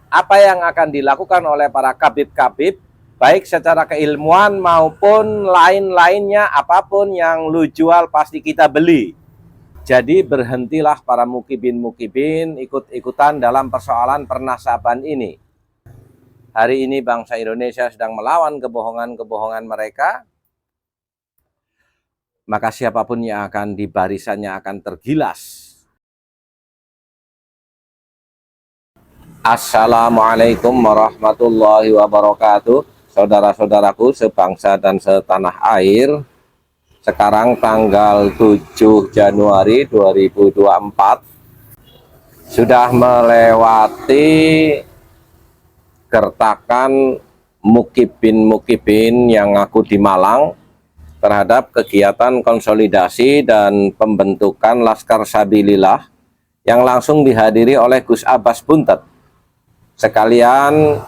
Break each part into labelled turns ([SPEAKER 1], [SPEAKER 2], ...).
[SPEAKER 1] apa yang akan dilakukan oleh para kabib-kabib, baik secara keilmuan maupun lain-lainnya, apapun yang lu jual pasti kita beli. Jadi berhentilah para mukibin-mukibin ikut-ikutan dalam persoalan pernasaban ini. Hari ini bangsa Indonesia sedang melawan kebohongan-kebohongan mereka, maka siapapun yang akan di barisannya akan tergilas. Assalamualaikum warahmatullahi wabarakatuh. Saudara-saudaraku sebangsa dan setanah air, sekarang tanggal 7 Januari 2024 sudah melewati gertakan mukibin-mukibin yang ngaku di Malang terhadap kegiatan konsolidasi dan pembentukan Laskar Sabilillah yang langsung dihadiri oleh Gus Abbas Buntet sekalian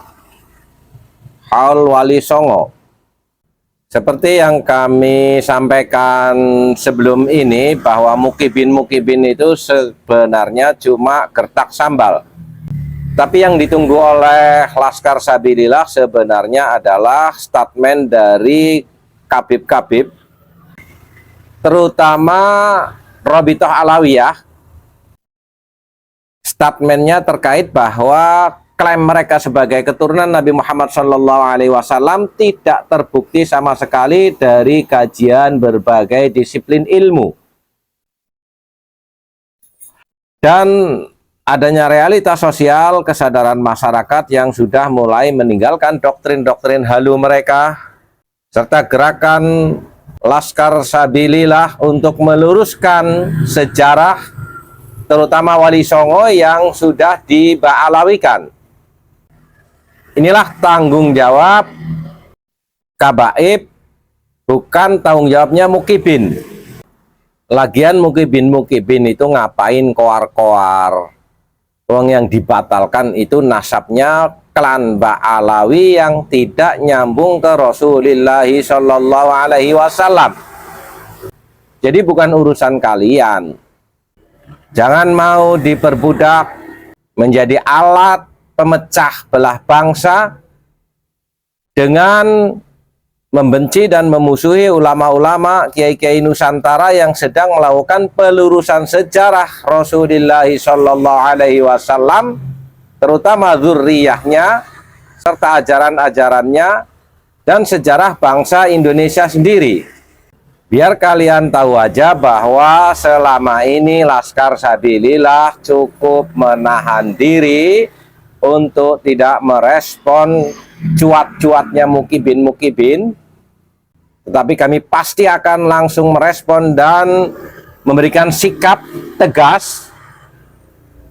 [SPEAKER 1] Haul Wali Songo. Seperti yang kami sampaikan sebelum ini, bahwa mukibin-mukibin itu sebenarnya cuma gertak sambal. Tapi yang ditunggu oleh Laskar Sabilillah sebenarnya adalah statement dari kabib-kabib, terutama Robitoh Alawiyah. Statementnya terkait bahwa klaim mereka sebagai keturunan Nabi Muhammad SAW tidak terbukti sama sekali dari kajian berbagai disiplin ilmu. Dan adanya realitas sosial, kesadaran masyarakat yang sudah mulai meninggalkan doktrin-doktrin halu mereka, serta gerakan Laskar Sabilillah untuk meluruskan sejarah, terutama Wali Songo yang sudah diba'alawikan. Inilah tanggung jawab kabaib, bukan tanggung jawabnya mukibin. Lagian mukibin-mukibin itu ngapain koar-koar? Wong yang dibatalkan itu nasabnya klan Ba'alawi yang tidak nyambung ke Rasulullah Shallallahu Alaihi Wasallam. Jadi bukan urusan kalian. Jangan mau diperbudak menjadi alat pemecah belah bangsa dengan membenci dan memusuhi ulama-ulama kiai-kiai Nusantara yang sedang melakukan pelurusan sejarah Rasulullah Shallallahu Alaihi Wasallam, terutama zurriyahnya serta ajaran-ajarannya dan sejarah bangsa Indonesia sendiri. Biar kalian tahu aja bahwa selama ini Laskar Sabilillah cukup menahan diri untuk tidak merespon cuat-cuatnya mukibin-mukibin, tetapi kami pasti akan langsung merespon dan memberikan sikap tegas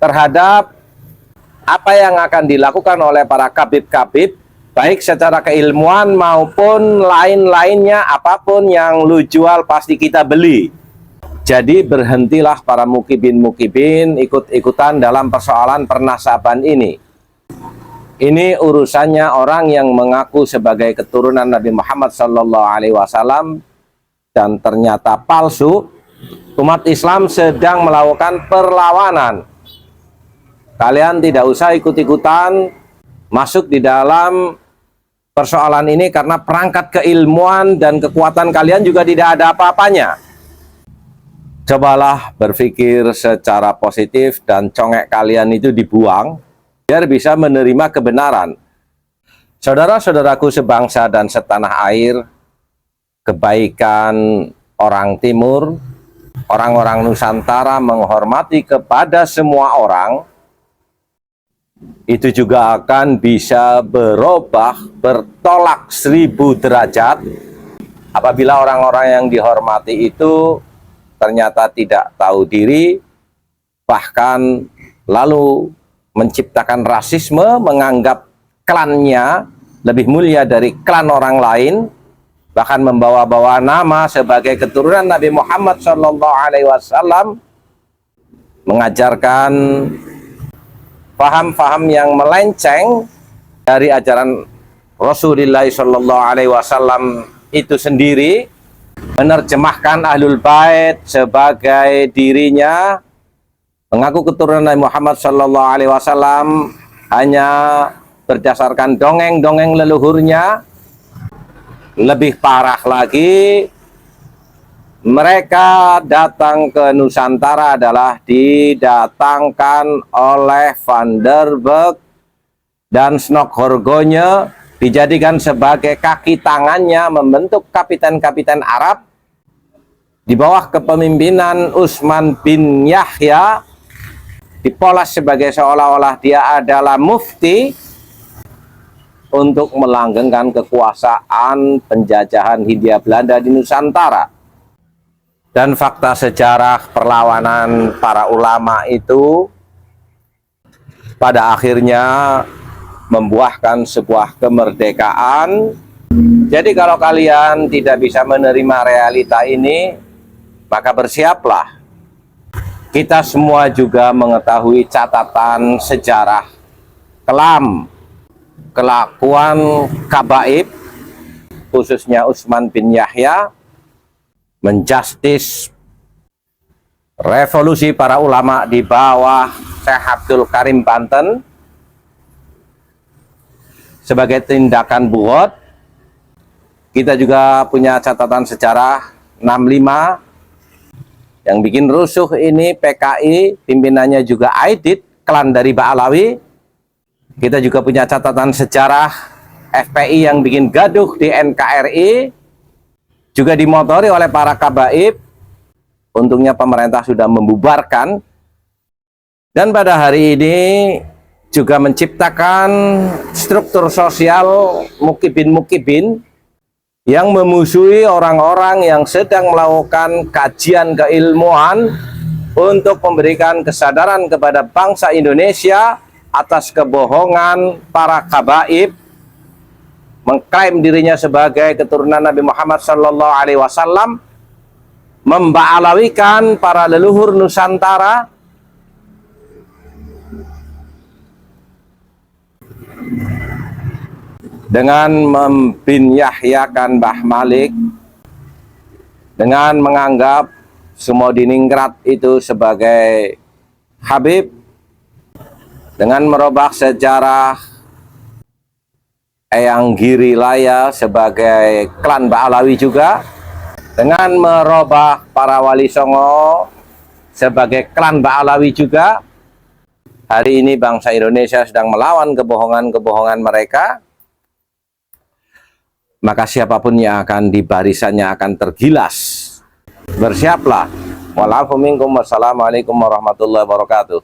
[SPEAKER 1] terhadap apa yang akan dilakukan oleh para kabib-kabib, baik secara keilmuan maupun lain-lainnya, apapun yang lu jual pasti kita beli. Jadi berhentilah para mukibin-mukibin ikut-ikutan dalam persoalan pernasaban ini. Ini urusannya orang yang mengaku sebagai keturunan Nabi Muhammad SAW dan ternyata palsu. Umat Islam sedang melakukan perlawanan. Kalian tidak usah ikut-ikutan masuk di dalam persoalan ini, karena perangkat keilmuan dan kekuatan kalian juga tidak ada apa-apanya. Cobalah berpikir secara positif dan congek kalian itu dibuang, biar bisa menerima kebenaran. Saudara-saudaraku sebangsa dan setanah air, kebaikan orang timur, orang-orang Nusantara menghormati kepada semua orang, itu juga akan bisa berubah, bertolak 1000 derajat apabila orang-orang yang dihormati itu ternyata tidak tahu diri, bahkan lalu menciptakan rasisme, menganggap klannya lebih mulia dari klan orang lain, bahkan membawa-bawa nama sebagai keturunan Nabi Muhammad SAW, mengajarkan paham-paham yang melenceng dari ajaran Rasulullah SAW itu sendiri, menerjemahkan Ahlul Bait sebagai dirinya, mengaku keturunan Nabi Muhammad SAW, hanya berdasarkan dongeng-dongeng leluhurnya. Lebih parah lagi, mereka datang ke Nusantara adalah didatangkan oleh Van der Berg dan Snokhorgonya, dijadikan sebagai kaki tangannya membentuk kapiten-kapiten Arab di bawah kepemimpinan Utsman bin Yahya, dipolas sebagai seolah-olah dia adalah mufti untuk melanggengkan kekuasaan penjajahan Hindia Belanda di Nusantara. Dan fakta sejarah perlawanan para ulama itu pada akhirnya membuahkan sebuah kemerdekaan. Jadi kalau kalian tidak bisa menerima realita ini, maka bersiaplah. Kita semua juga mengetahui catatan sejarah kelam kelakuan Kabaib, khususnya Utsman bin Yahya, menjustis revolusi para ulama di bawah Syekh Abdul Karim Banten sebagai tindakan buhot. Kita juga punya catatan sejarah 65 yang bikin rusuh ini PKI, pimpinannya juga Aidit, klan dari Ba'alawi. Kita juga punya catatan sejarah FPI yang bikin gaduh di NKRI, juga dimotori oleh para kabaib. Untungnya pemerintah sudah membubarkan. Dan pada hari ini juga menciptakan struktur sosial mukibin-mukibin yang memusuhi orang-orang yang sedang melakukan kajian keilmuan untuk memberikan kesadaran kepada bangsa Indonesia atas kebohongan para kabaib, mengklaim dirinya sebagai keturunan Nabi Muhammad SAW, memba'alawikan para leluhur Nusantara, dengan membin-yahyakan Mbah Malik, dengan menganggap Sumodiningrat itu sebagai Habib, dengan merubah sejarah Eyang Girilaya sebagai klan Ba'alawi juga, dengan merubah para Wali Songo sebagai klan Ba'alawi juga. Hari ini bangsa Indonesia sedang melawan kebohongan-kebohongan mereka. Maka siapapun yang akan di barisannya akan tergilas. Bersiaplah. Wassalamualaikum warahmatullahi wabarakatuh.